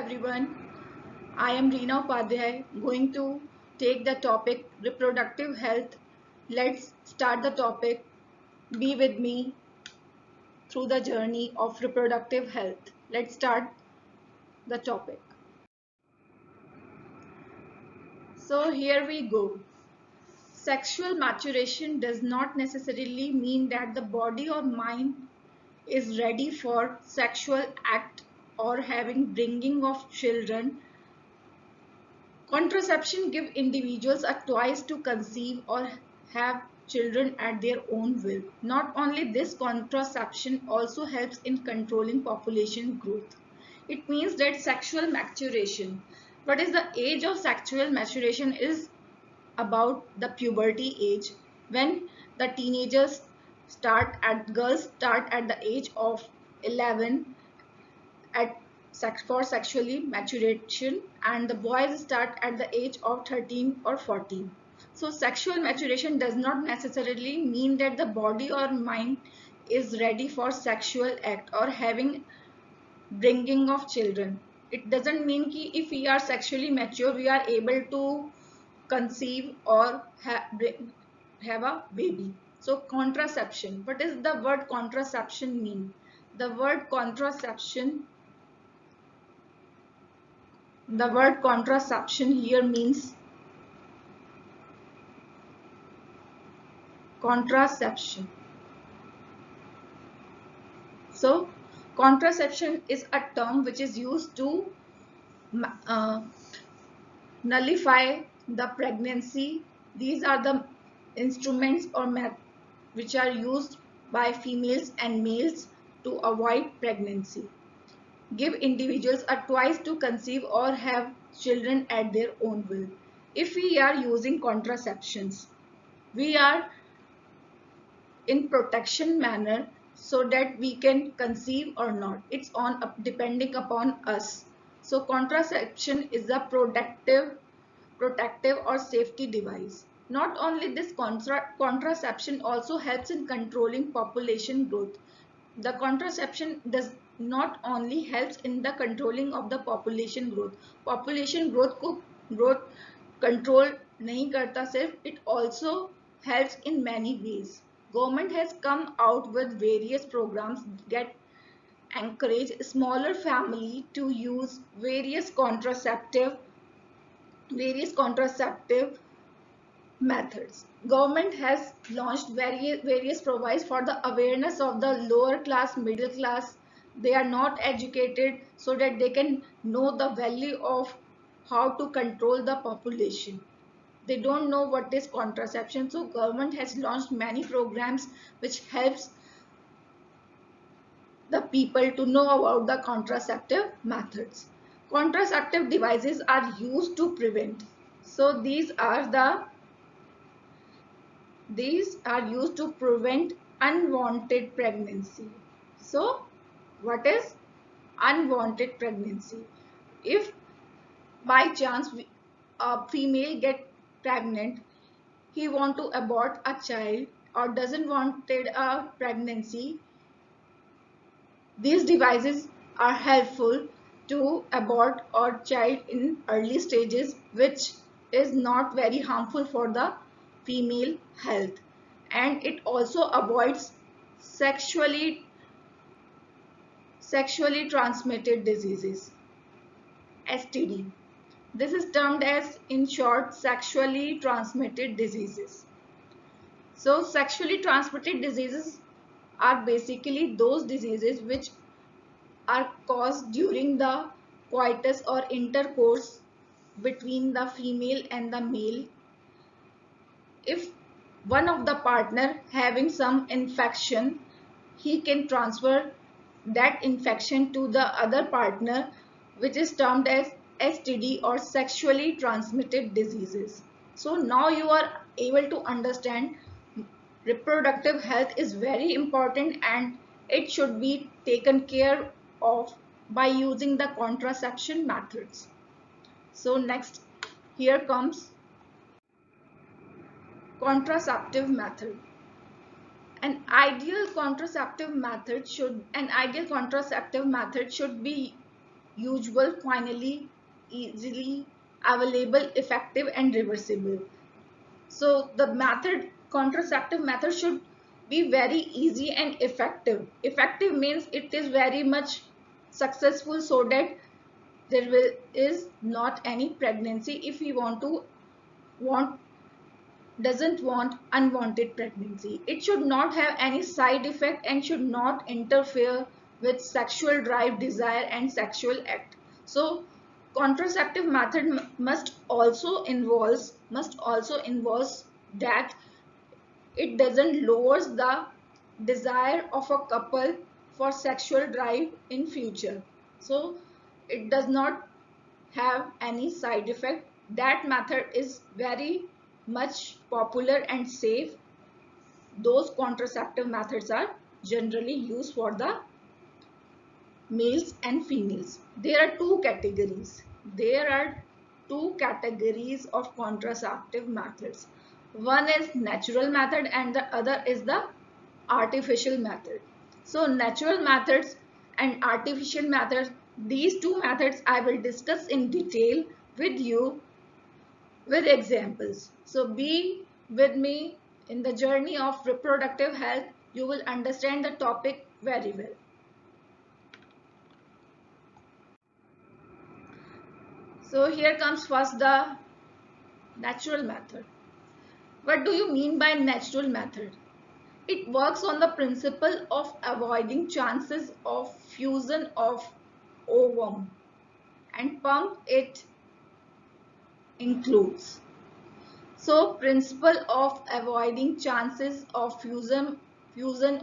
everyone. I am Reena Upadhyay going to take the topic reproductive health. Let's start the topic. Be with me through the journey of reproductive health. Let's start the topic. So here we go. Sexual maturation does not necessarily mean that the body or mind is ready for sexual act or having bringing of children. Contraception gives individuals a choice to conceive or have children at their own will. Not only this, contraception also helps in controlling population growth. It means that sexual maturation. What is the age of sexual maturation is about the puberty age, when the girls start at the age of 11 at for sexually maturation, and the boys start at the age of 13 or 14. So sexual maturation does not necessarily mean that the body or mind is ready for sexual act or having bringing of children. It doesn't mean that if we are sexually mature we are able to conceive or have a baby. So contraception, what does the word contraception mean? The word contraception The word contraception here means contraception. So, contraception is a term which is used to uh, nullify the pregnancy. These are the instruments or methods which are used by females and males to avoid pregnancy. Give individuals a choice to conceive or have children at their own will. If we are using contraceptions, we are in protection manner so that we can conceive or not. It's on depending upon us. So contraception is a protective or safety device. Not only this, contraception also helps in controlling population growth. The contraception does not only helps in the controlling of the population growth. Population growth को growth control नहीं करता सिर्फ, it also helps in many ways. Government has come out with various programs that encourage smaller family to use various contraceptive methods. Government has launched various provides for the awareness of the lower class, middle class. They are not educated so that they can know the value of how to control the population. They don't know what is contraception. So government has launched many programs which helps the people to know about the contraceptive methods. Contraceptive devices are used to prevent. So these are used to prevent unwanted pregnancy. So what is unwanted pregnancy? If by chance a female get pregnant, he want to abort a child or doesn't wanted a pregnancy, these devices are helpful to abort or child in early stages, which is not very harmful for the female health, and it also avoids sexually transmitted diseases, STD. This is termed as, in short, sexually transmitted diseases. So sexually transmitted diseases are basically those diseases which are caused during the coitus or intercourse between the female and the male. If one of the partner having some infection, he can transfer that infection to the other partner, which is termed as STD or sexually transmitted diseases. So now you are able to understand reproductive health is very important and it should be taken care of by using the contraception methods. So next, here comes contraceptive method. An ideal contraceptive method should be usual, finally, easily available, effective and reversible. So the contraceptive method should be very easy and effective. Effective means it is very much successful, so that is not any pregnancy if we want doesn't want unwanted pregnancy. It should not have any side effect and should not interfere with sexual drive, desire and sexual act. So contraceptive method must also involves that it doesn't lowers the desire of a couple for sexual drive in future. So it does not have any side effect. That method is very much popular and safe. Those contraceptive methods are generally used for the males and females. There are two categories. There are two categories of contraceptive methods. One is natural method and the other is the artificial method. So natural methods and artificial methods, these two methods I will discuss in detail with you with examples. So be with me in the journey of reproductive health. You will understand the topic very well. So here comes first the natural method. What do you mean by natural method? It works on the principle of avoiding chances of fusion of ovum and pump. It includes. So principle of avoiding chances of fusion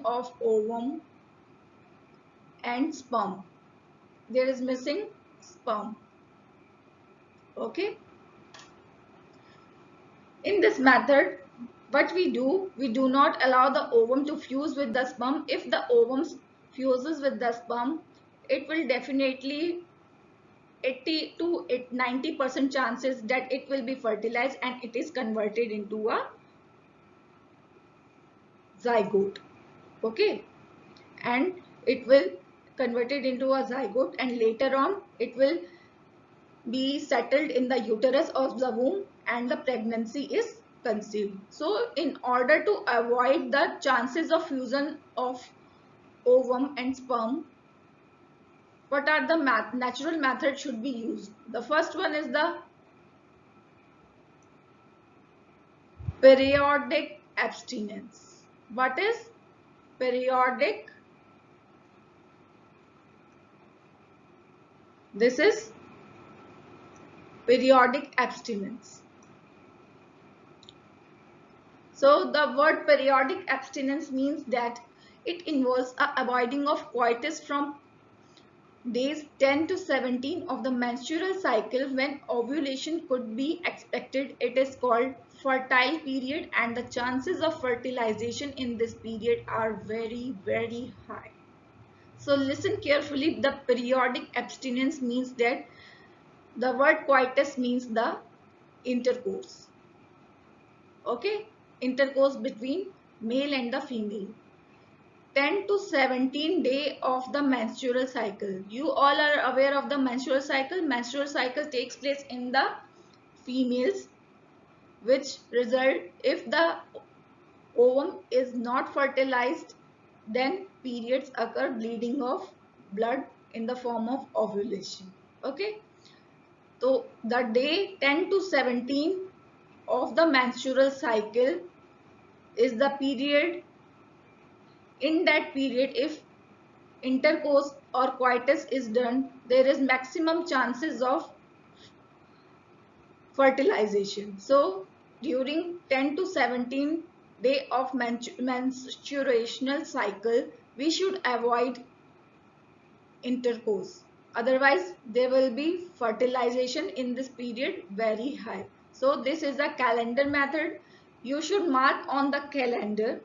of ovum and sperm. There is missing sperm. Okay. In this method, what we do not allow the ovum to fuse with the sperm. If the ovum fuses with the sperm, it will definitely 80 to 90% chances that it will be fertilized and it is converted into a zygote. Okay, and it will converted into a zygote and later on it will be settled in the uterus of the womb and the pregnancy is conceived. So in order to avoid the chances of fusion of ovum and sperm, what are the natural methods should be used? The first one is the periodic abstinence. What is periodic? This is periodic abstinence. So the word periodic abstinence means that it involves avoiding of coitus from days 10 to 17 of the menstrual cycle when ovulation could be expected. It is called fertile period and the chances of fertilization in this period are very high. So listen carefully. The periodic abstinence means that the word coitus means the intercourse. Okay, intercourse between male and the female. 10 to 17 day of the menstrual cycle. You all are aware of the menstrual cycle. Menstrual cycle takes place in the females, which result if the ovum is not fertilized, then periods occur, bleeding of blood in the form of ovulation. Okay, so the day 10 to 17 of the menstrual cycle is the period. In that period, if intercourse or coitus is done, there is maximum chances of fertilization. So during 10 to 17 day of menstruational cycle, we should avoid intercourse. Otherwise, there will be fertilization in this period very high. So this is a calendar method. You should mark on the calendar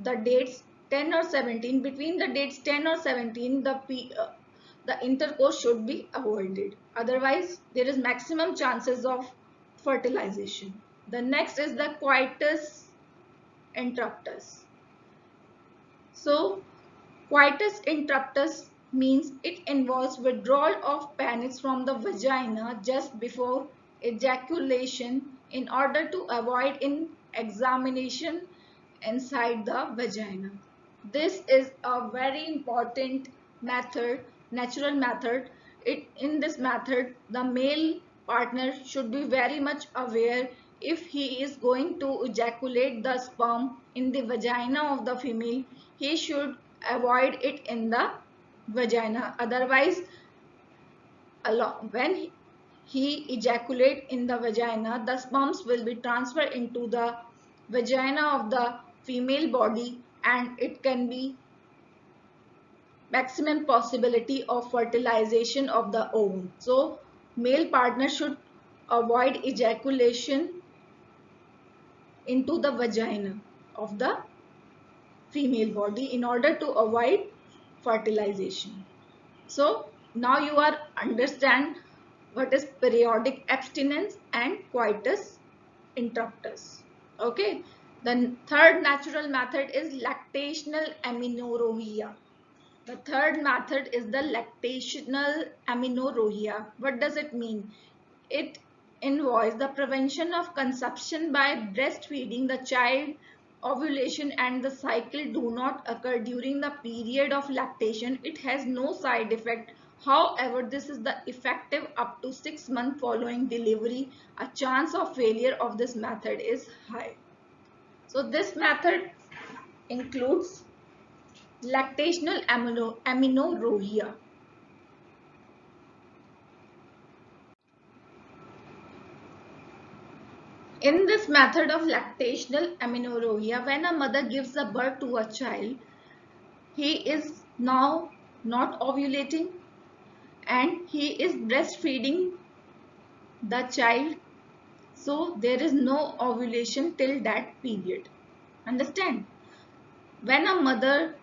the dates 10 or 17. Between the dates 10 or 17, the intercourse should be avoided. Otherwise, there is maximum chances of fertilization. The next is the coitus interruptus. So, coitus interruptus means it involves withdrawal of penis from the vagina just before ejaculation in order to avoid an examination inside the vagina. This is a very important method, natural method. In this method, the male partner should be very much aware if he is going to ejaculate the sperm in the vagina of the female, he should avoid it in the vagina. Otherwise, when he ejaculate in the vagina, the sperms will be transferred into the vagina of the female body and it can be maximum possibility of fertilization of the ovum. So male partner should avoid ejaculation into the vagina of the female body in order to avoid fertilization. So now you are understand what is periodic abstinence and coitus interruptus. Okay. The third natural method is lactational amenorrhea. The third method is the lactational amenorrhea. What does it mean? It involves the prevention of conception by breastfeeding the child. Ovulation and the cycle do not occur during the period of lactation. It has no side effect. However, this is the effective up to 6 months following delivery. A chance of failure of this method is high. So this method includes lactational amenorrhea. In this method of lactational amenorrhea, when a mother gives a birth to a child, he is now not ovulating and he is breastfeeding the child. So there is no ovulation till that period. Understand? When a mother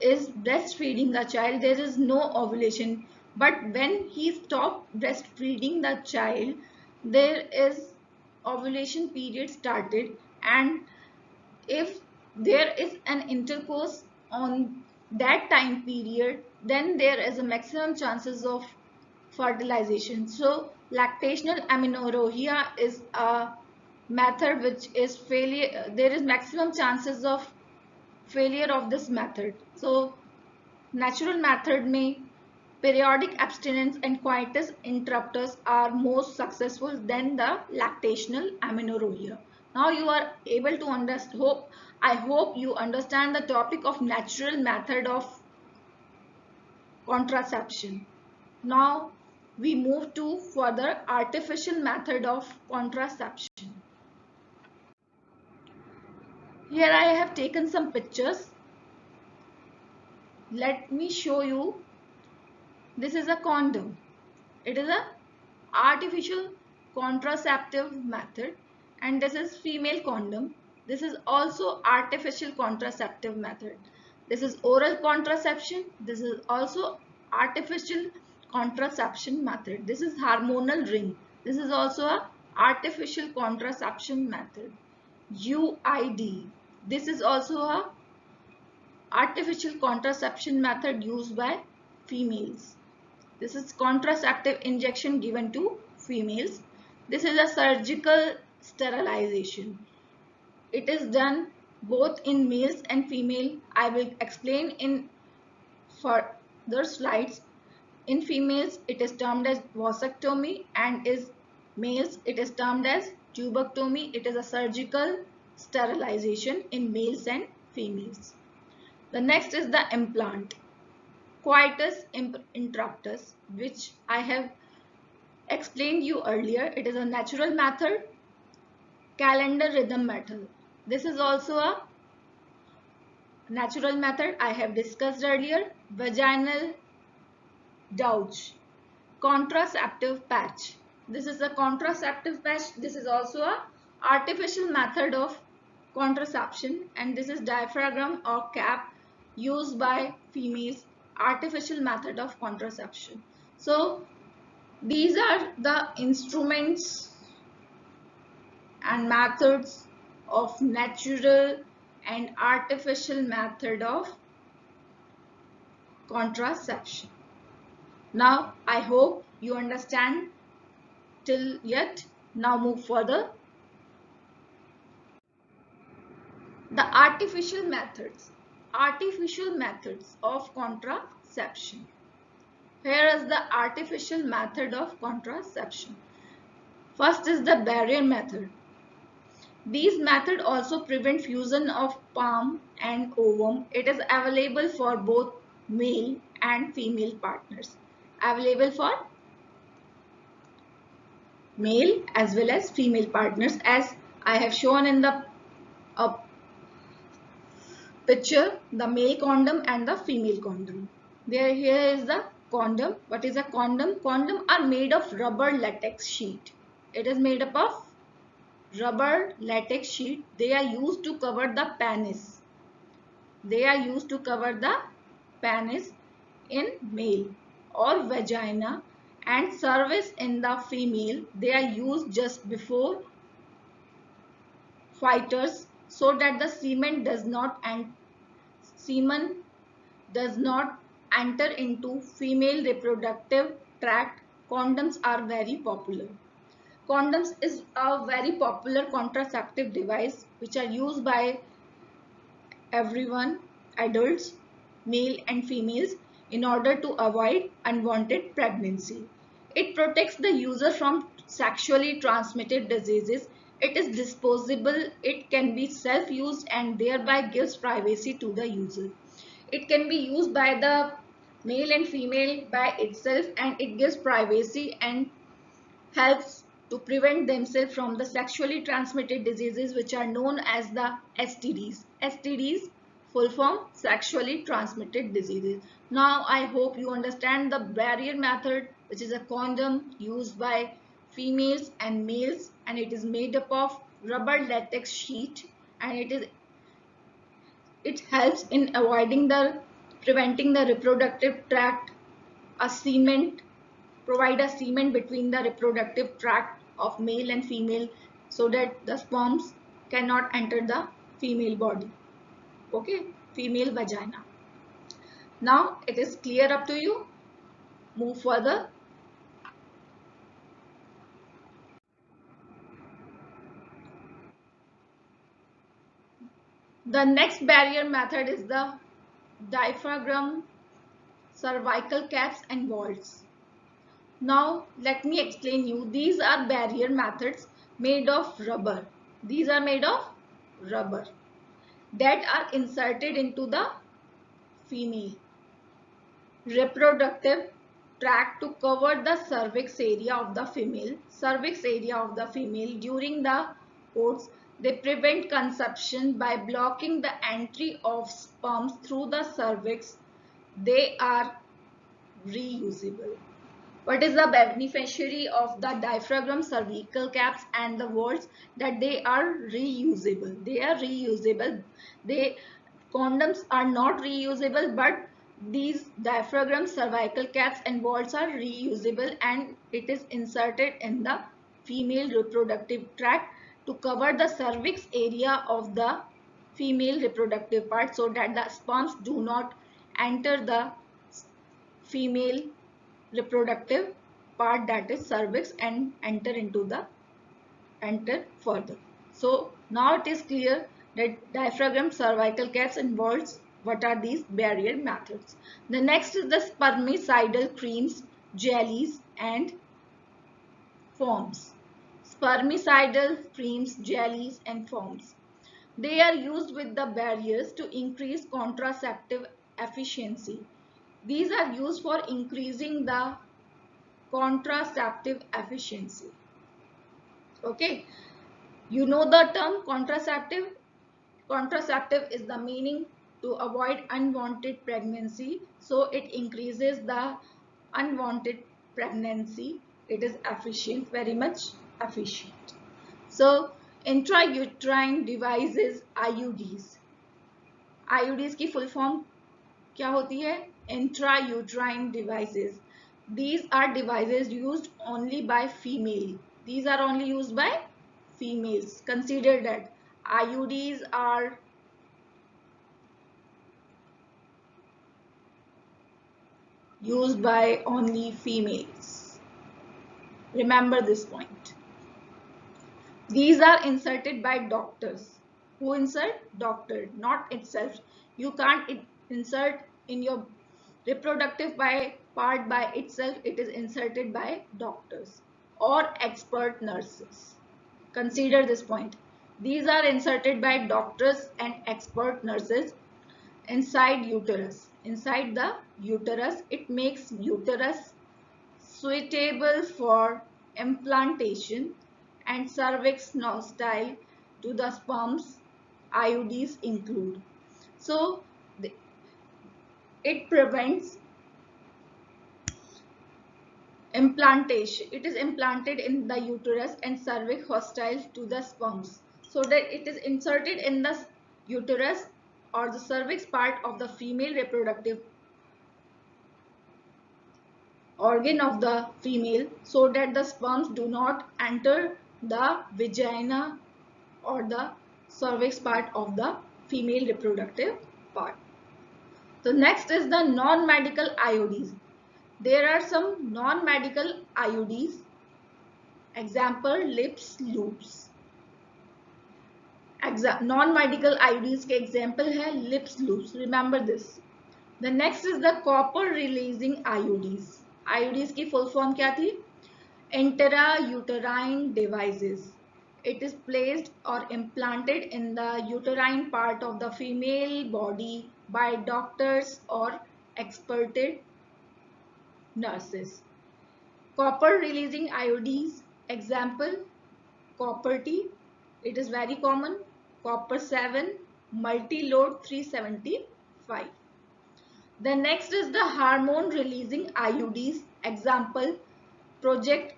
is breastfeeding the child, there is no ovulation. But when he stops breastfeeding the child, there is ovulation period started, and if there is an intercourse on that time period, then there is a maximum chances of fertilization. So lactational amenorrhea is a method which is failure. There is maximum chances of failure of this method. So natural method may periodic abstinence and coitus interruptus are most successful than the lactational amenorrhea. Now you are able to understand. I hope you understand the topic of natural method of contraception. Now we move to further artificial method of contraception. Here I have taken some pictures. Let me show you. This is a condom. It is a artificial contraceptive method, and this is female condom. This is also artificial contraceptive method. This is oral contraception. This is also artificial contraception method. This is hormonal ring. This is also a artificial contraception method. UID. This is also a artificial contraception method used by females. This is contraceptive injection given to females. This is a surgical sterilization. It is done both in males and female. I will explain in further slides. In females, it is termed as vasectomy, and in males, it is termed as tubectomy. It is a surgical sterilization in males and females. The next is the implant. Coitus interruptus, which I have explained you earlier. It is a natural method. Calendar rhythm method. This is also a natural method I have discussed earlier. Vaginal douche. Contraceptive patch. This is a contraceptive patch. This is also a artificial method of contraception, and this is diaphragm or cap used by females. Artificial method of contraception. So these are the instruments and methods of natural and artificial method of contraception. Now I hope you understand till yet. Now move further. The artificial methods of contraception. Here is the artificial method of contraception. First is the barrier method. These methods also prevent fusion of sperm and ovum. It is available for both male and female partners. Available for male as well as female partners, as I have shown in the uh, picture, the male condom and the female condom. Here is the condom. What is a condom? Condom are made of rubber latex sheet. It is made up of rubber latex sheet. They are used to cover the penis. They are used to cover the penis in male, or vagina, and cervix in the female. They are used just before fighters so that the semen does not enter into female reproductive tract. Condoms are very popular. Condoms is a very popular contraceptive device which are used by everyone, adults, male and females, in order to avoid unwanted pregnancy. It protects the user from sexually transmitted diseases. It is disposable. It can be self-used and thereby gives privacy to the user. It can be used by the male and female by itself, and it gives privacy and helps to prevent themselves from the sexually transmitted diseases which are known as the STDs. STDs full form sexually transmitted diseases. Now I hope you understand the barrier method, which is a condom used by females and males, and it is made up of rubber latex sheet, and it helps in preventing the reproductive tract, a semen, provide a semen between the reproductive tract of male and female so that the sperms cannot enter the female body. Okay, female vagina. Now it is clear up to you. Move further. The next barrier method is the diaphragm, cervical caps and vaults. Now let me explain you. These are barrier methods made of rubber. These are made of rubber that are inserted into the female reproductive tract to cover the cervix area of the female during the course. They prevent conception by blocking the entry of sperms through the cervix. They are reusable. What is the beneficiary of the diaphragm, cervical caps and the vaults? That they are reusable. They are reusable. Condoms are not reusable, but these diaphragm, cervical caps and vaults are reusable, and it is inserted in the female reproductive tract to cover the cervix area of the female reproductive part so that the sperms do not enter the female reproductive part, that is cervix, and enter further. So now it is clear that diaphragm, cervical caps and vaults, what are these barrier methods. The next is the spermicidal creams, jellies and foams. Spermicidal creams, jellies and foams. They are used with the barriers to increase contraceptive efficiency. These are used for increasing the contraceptive efficiency. Okay, you know the term contraceptive. Contraceptive is the meaning to avoid unwanted pregnancy, so it increases the unwanted pregnancy. It is efficient, very much efficient. So intrauterine devices, IUDs. IUDs की full form क्या होती है? Intrauterine devices. These are devices used only by female. These are only used by females. Consider that IUDs are used by only females. Remember this point. These are inserted by doctors. Who insert? Doctor, not itself. You can't insert in your reproductive part by itself. It is inserted by doctors or expert nurses. Consider this point. These are inserted by doctors and expert nurses inside uterus. Inside the uterus, it makes uterus suitable for implantation and cervix hostile to the sperms. IUDs include. So it prevents implantation. It is implanted in the uterus and cervix hostile to the sperms, so that it is inserted in the uterus or the cervix part of the female reproductive organ of the female, so that the sperms do not enter the vagina or the cervix part of the female reproductive part. So next is the non-medical IUDs. There are some non-medical IUDs. Example, lips loops. Non-medical IUDs के example है lips loops. Remember this. The next is the copper releasing IUDs. IUDs की full form क्या थी? Intrauterine devices. It is placed or implanted in the uterine part of the female body by doctors or experted nurses. Copper releasing IUDs, example, copper T, it is very common, copper 7, multi-load 375. The next is the hormone releasing IUDs, example, Project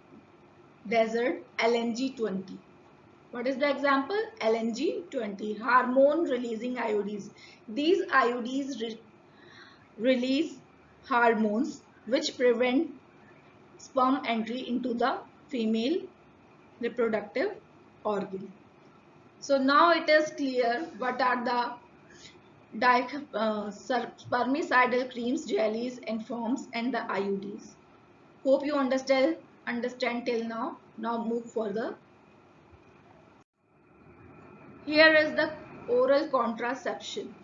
Desert LNG20. What is the example? LNG20, hormone releasing IUDs. These IUDs release hormones which prevent sperm entry into the female reproductive organ. So now it is clear what are the spermicidal creams, jellies and foams and the IUDs. Hope you understand till now. Now move further. Here is the oral contraception.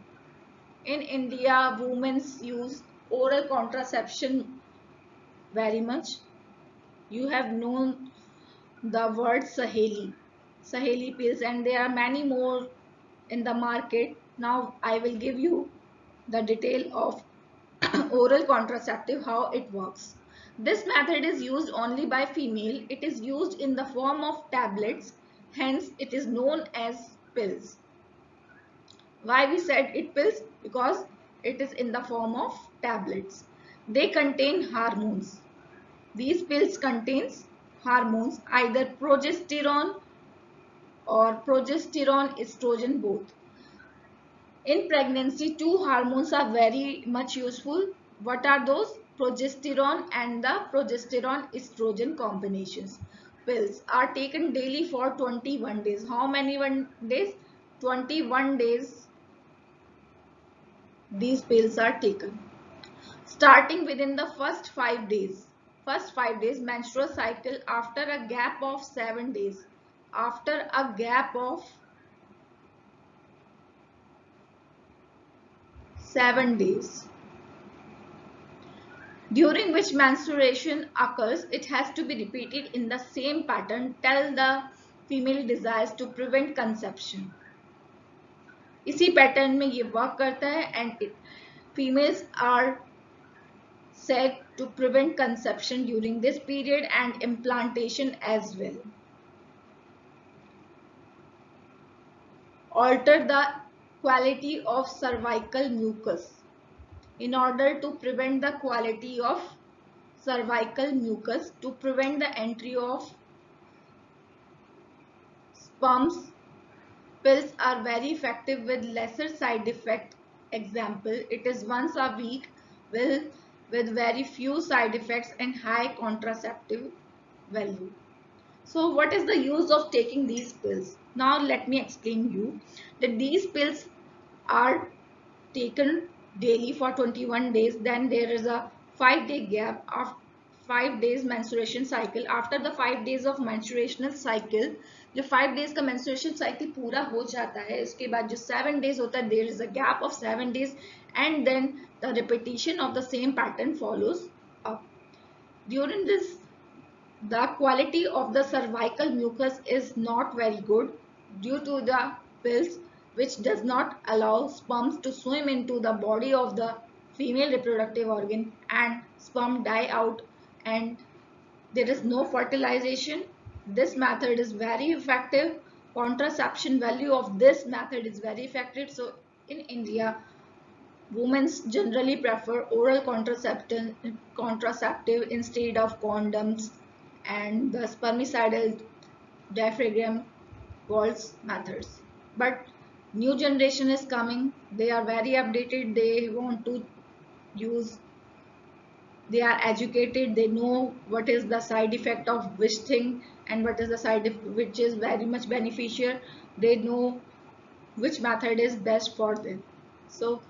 In India, women use oral contraception very much. You have known the word Saheli pills, and there are many more in the market. Now I will give you the detail of oral contraceptive, how it works. This method is used only by female. It is used in the form of tablets, hence it is known as pills. Why we said it pills? Because it is in the form of tablets. They contain hormones. These pills contains hormones, either progesterone or progesterone estrogen both. In pregnancy, two hormones are very much useful. What are those? Progesterone and the progesterone estrogen combinations. Pills are taken daily for 21 days. How many days? 21 days these pills are taken. Starting within the first 5 days. First 5 days menstrual cycle, after a gap of 7 days. After a gap of 7 days. During which menstruation occurs, it has to be repeated in the same pattern till the female desires to prevent conception. इसी pattern में ये work करता है and females are said to prevent conception during this period and implantation as well. Alter the quality of cervical mucus. In order to prevent the quality of cervical mucus, to prevent the entry of sperms, pills are very effective with lesser side effect. Example, it is once a week with very few side effects and high contraceptive value. So what is the use of taking these pills? Now let me explain you that these pills are taken daily for 21 days. Then there is a 5-day gap of 5 days menstruation cycle. After the 5 days of menstruational cycle, जो 5 days का menstruation cycle पूरा हो जाता है, उसके बाद जो 7 days होता है, there is a gap of 7 days and then the repetition of the same pattern follows up. During this, the quality of the cervical mucus is not very good due to the pills, which does not allow sperms to swim into the body of the female reproductive organ and sperm die out and there is no fertilization. This method is very effective. Contraception value of this method is very effective. So in India, women generally prefer oral contraceptive instead of condoms and the spermicidal diaphragm walls methods. But new generation is coming. They are very updated. They want to use, they are educated, they know what is the side effect of which thing and what is the side effect which is very much beneficial. They know which method is best for them. So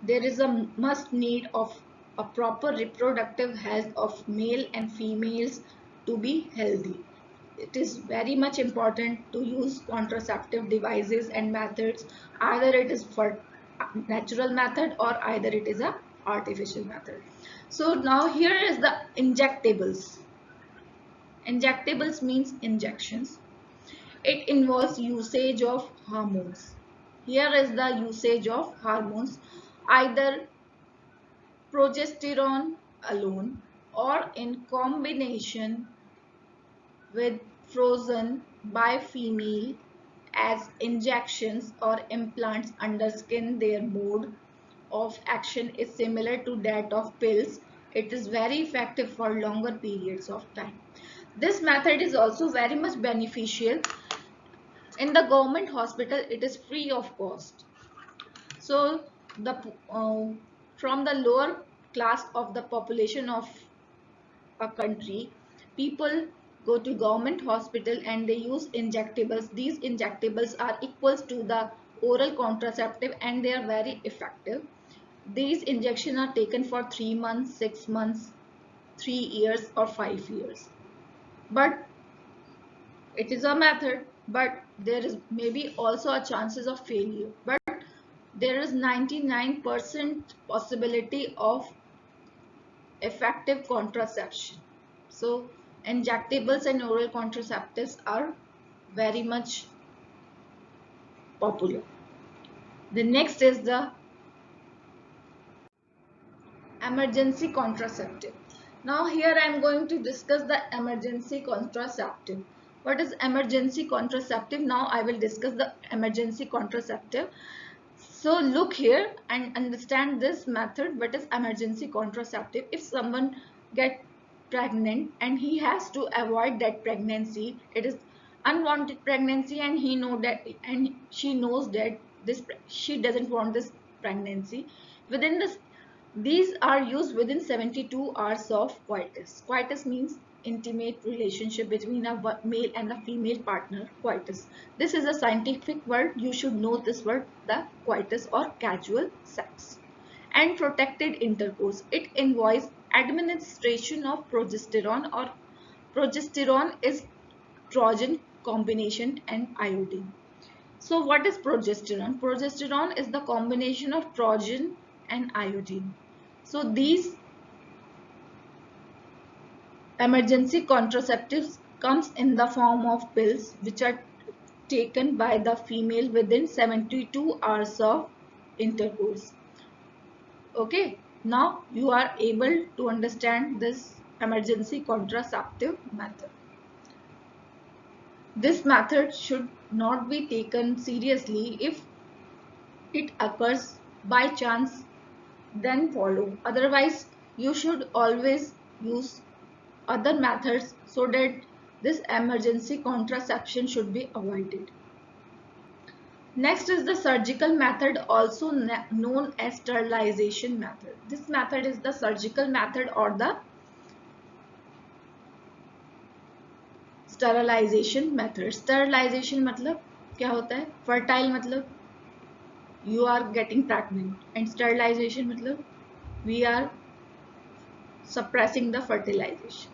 there is a must need of a proper reproductive health of male and females to be healthy. It is very much important to use contraceptive devices and methods. Either it is for natural method or either it is a artificial method. So now here is the injectables. Injectables means injections. It involves usage of hormones. Here is the usage of hormones, either progesterone alone or in combination with frozen by female as injections or implants under skin. Their mode of action is similar to that of pills. It is very effective for longer periods of time. This method is also very much beneficial. In the government hospital, it is free of cost. So the from the lower class of the population of a country, people go to government hospital and they use injectables. These injectables are equals to the oral contraceptive and they are very effective. These injections are taken for 3 months, 6 months, 3 years or 5 years. But it is a method, but there is maybe also a chances of failure. But there is 99% possibility of effective contraception. So injectables and oral contraceptives are very much popular. The next is the emergency contraceptive. Now here I am going to discuss the emergency contraceptive. What is emergency contraceptive? Now I will discuss the emergency contraceptive. So look here and understand this method. What is emergency contraceptive? If someone get pregnant and he has to avoid that pregnancy, it is unwanted pregnancy and he know that and she knows that this she doesn't want this pregnancy. Within this, these are used within 72 hours of coitus. Coitus means intimate relationship between a male and a female partner. Coitus. This is a scientific word. You should know this word, the coitus or casual sex. And protected intercourse. It involves administration of progesterone, or progesterone is estrogen combination and iodine. So what is progesterone? Progesterone is the combination of estrogen and iodine. So these emergency contraceptives comes in the form of pills which are taken by the female within 72 hours of intercourse. Okay, now you are able to understand this emergency contraceptive method. This method should not be taken seriously. If it occurs by chance, then follow. Otherwise, you should always use other methods so that this emergency contraception should be avoided. Next is the surgical method, also known as sterilization method. This method is the surgical method or the sterilization method. Sterilization मतलब क्या होता है? Fertile मतलब you are getting pregnant and sterilization मतलब we are suppressing the fertilization.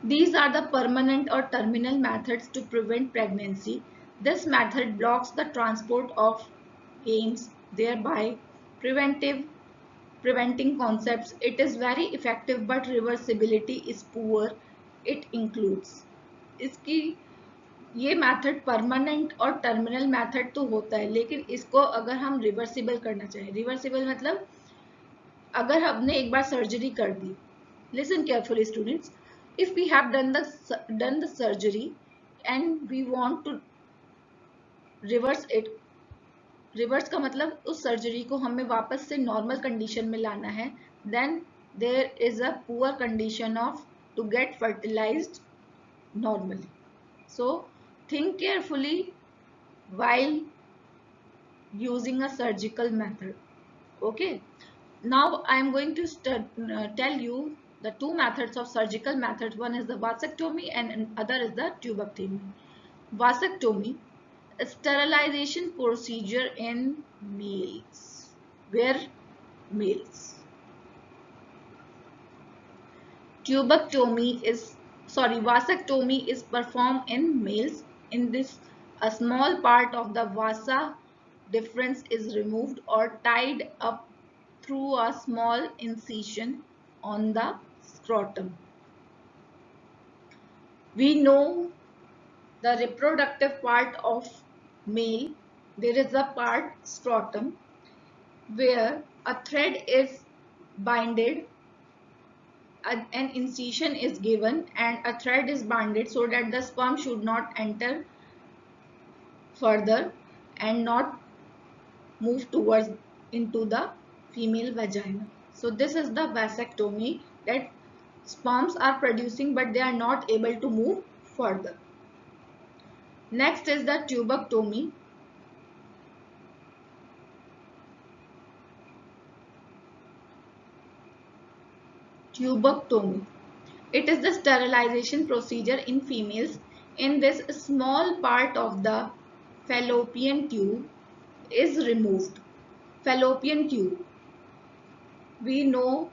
These are the permanent or terminal methods to prevent pregnancy. This method blocks the transport of gains, thereby preventing concepts. It is very effective but reversibility is poor. It includes इसकी ये method permanent और terminal method तो होता है, लेकिन इसको अगर हम रिवर्सिबल करना चाहें, रिवर्सिबल मतलब अगर हमने एक बार सर्जरी कर दी, listen carefully students, if we have done the surgery and we want to reverse it, reverse का मतलब उस सर्जरी को हमें वापस से नॉर्मल कंडीशन में लाना है, then there is a poor condition of to get fertilized normally. So think carefully while using a surgical method. Okay, now I am going to tell you the two methods of surgical methods. One is the vasectomy and other is the tubectomy. Vasectomy, sterilization procedure in males, where males. Vasectomy is performed in males. In this, a small part of the vasa difference is removed or tied up through a small incision on the scrotum. We know the reproductive part of male, there is a part scrotum where a thread is binded, an incision is given and a thread is binded so that the sperm should not enter further and not move towards into the female vagina. So this is the vasectomy, that sperms are producing but they are not able to move further. Next is the tubectomy. Tubectomy. It is the sterilization procedure in females. In this, small part of the fallopian tube is removed. Fallopian tube. We know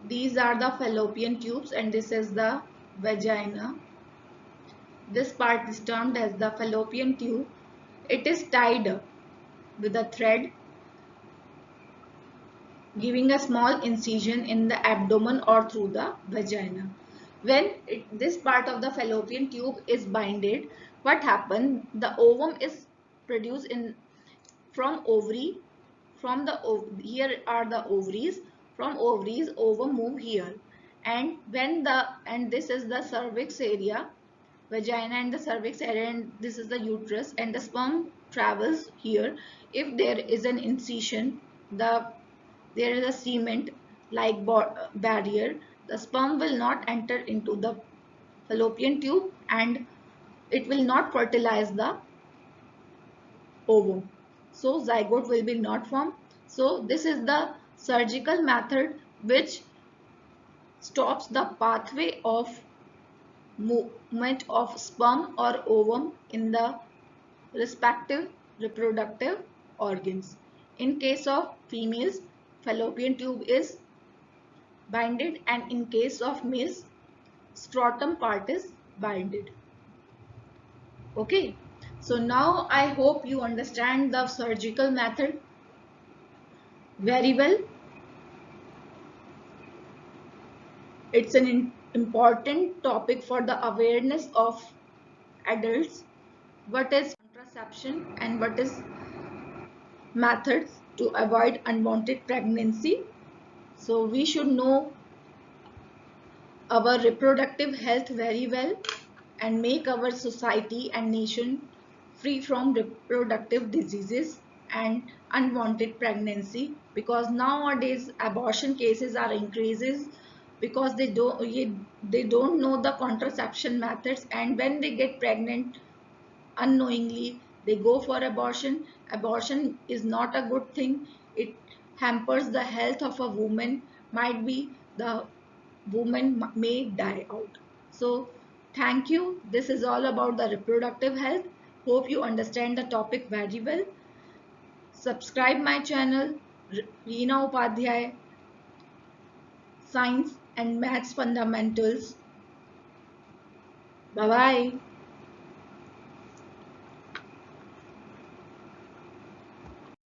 these are the fallopian tubes and this is the vagina. This part is termed as the fallopian tube. It is tied up with a thread, giving a small incision in the abdomen or through the vagina. When this part of the fallopian tube is binded, what happens? The ovum is produced from ovary. Here are the ovaries. From ovaries, ovum move here, and this is the cervix area, vagina and the cervix area, and this is the uterus, and the sperm travels here. If there is an incision, there is a cement like barrier, the sperm will not enter into the fallopian tube and it will not fertilize the ovum. So zygote will be not formed. So this is the surgical method which stops the pathway of movement of sperm or ovum in the respective reproductive organs. In case of females, fallopian tube is binded, and in case of males, scrotum part is binded. Okay, so now I hope you understand the surgical method very well. It's an important topic for the awareness of adults. What is contraception and what is methods to avoid unwanted pregnancy? So we should know our reproductive health very well and make our society and nation free from reproductive diseases and unwanted pregnancy, because nowadays abortion cases are increases because they don't know the contraception methods, and when they get pregnant unknowingly they go for abortion. Abortion is not a good thing. It hampers the health of a woman. Might be the woman may die out. So thank you. This is all about the reproductive health. Hope you understand the topic very well. Subscribe my channel Reena Upadhyay Science and maths fundamentals. Bye bye.